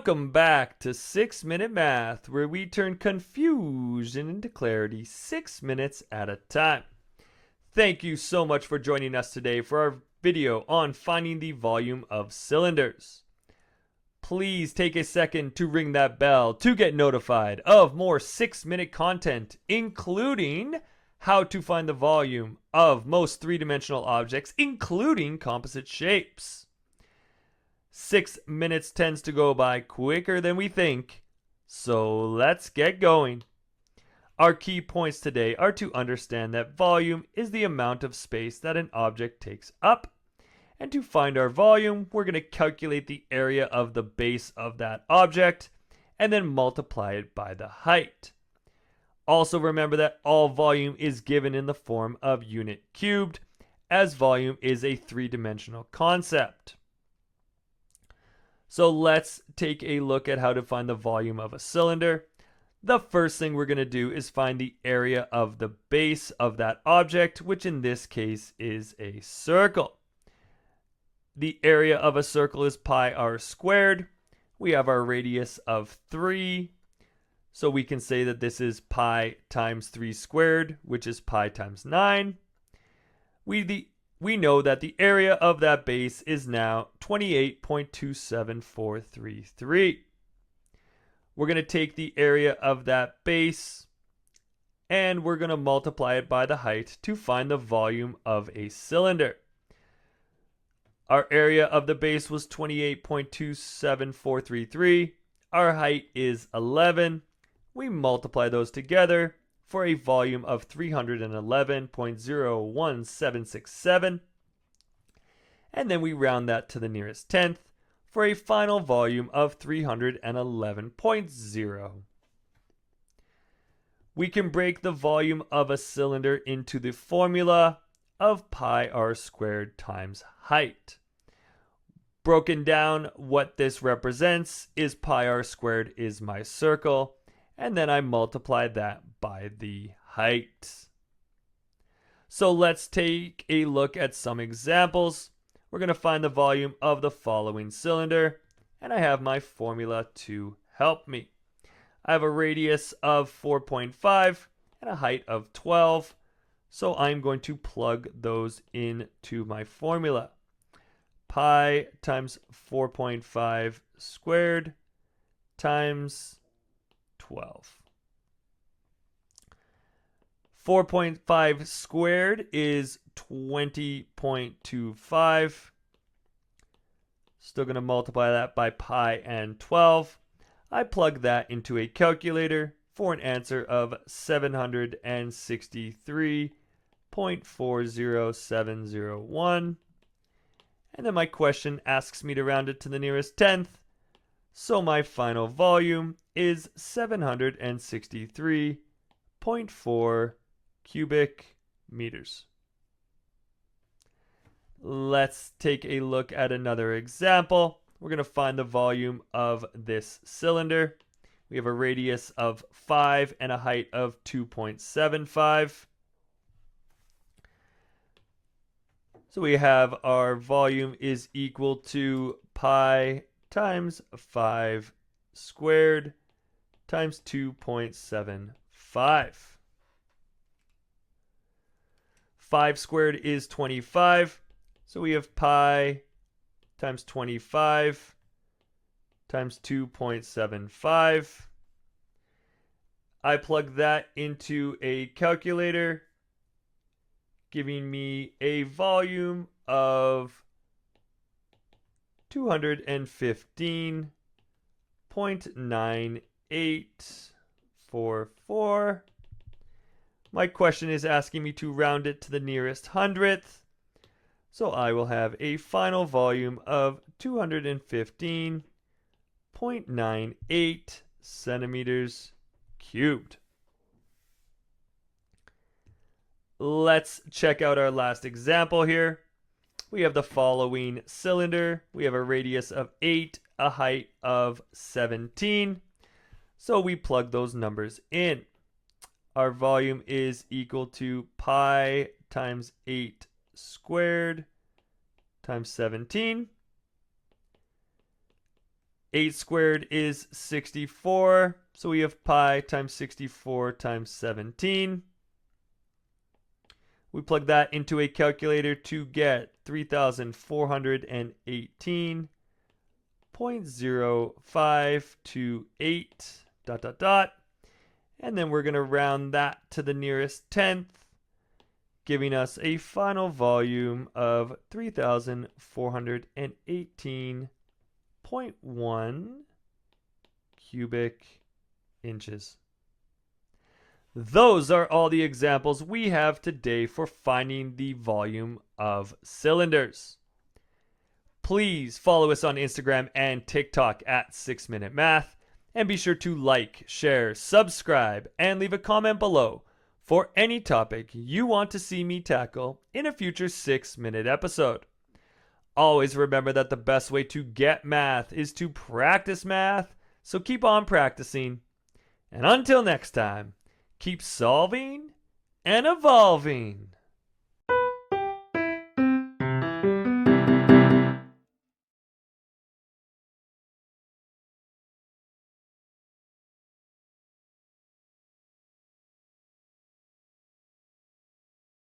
Welcome back to 6-Minute Math, where we turn confusion into clarity 6 minutes at a time. Thank you so much for joining us today for our video on finding the volume of cylinders. Please take a second to ring that bell to get notified of more 6-minute content, including how to find the volume of most three-dimensional objects, including composite shapes. 6 minutes tends to go by quicker than we think, so let's get going. Our key points today are to understand that volume is the amount of space that an object takes up. And to find our volume, we're going to calculate the area of the base of that object and then multiply it by the height. Also remember that all volume is given in the form of unit cubed, as volume is a three-dimensional concept. So let's take a look at how to find the volume of a cylinder. The first thing we're going to do is find the area of the base of that object, which in this case is a circle. The area of a circle is 𝜋𝑟². We have our radius of 3. So we can say that this is pi times 3 squared, which is pi times 9. We know that the area of that base is now 28.27433. We're going to take the area of that base and we're going to multiply it by the height to find the volume of a cylinder. Our area of the base was 28.27433. Our height is 11. We multiply those together for a volume of 311.01767. And then we round that to the nearest tenth for a final volume of 311.0. We can break the volume of a cylinder into the formula of 𝜋𝑟² times height. Broken down, what this represents is 𝜋𝑟² is my circle, and then I multiply that by the height. So let's take a look at some examples. We're going to find the volume of the following cylinder, and I have my formula to help me. I have a radius of 4.5 and a height of 12, so I'm going to plug those into my formula. Pi times 4.5 squared times 12. 4.5 squared is 20.25. Still going to multiply that by pi and 12. I plug that into a calculator for an answer of 763.40701. And then my question asks me to round it to the nearest tenth. So my final volume is 763.4 cubic meters. Let's take a look at another example. We're going to find the volume of this cylinder. We have a radius of 5 and a height of 2.75. So we have our volume is equal to pi times 5 squared times 2.75. 5 squared is 25. So we have pi times 25 times 2.75. I plug that into a calculator, giving me a volume of 215.9844. My question is asking me to round it to the nearest hundredth. So I will have a final volume of 215.98 centimeters cubed. Let's check out our last example here. We have the following cylinder. We have a radius of 8, a height of 17. So we plug those numbers in. Our volume is equal to pi times 8 squared times 17. 8 squared is 64. So we have pi times 64 times 17. We plug that into a calculator to get 3,418.0528 ... And then we're going to round that to the nearest tenth, giving us a final volume of 3,418.1 cubic inches. Those are all the examples we have today for finding the volume of cylinders. Please follow us on Instagram and TikTok at 6Minute Math, and be sure to like, share, subscribe, and leave a comment below for any topic you want to see me tackle in a future 6-minute episode. Always remember that the best way to get math is to practice math, so keep on practicing. And until next time, keep solving and evolving.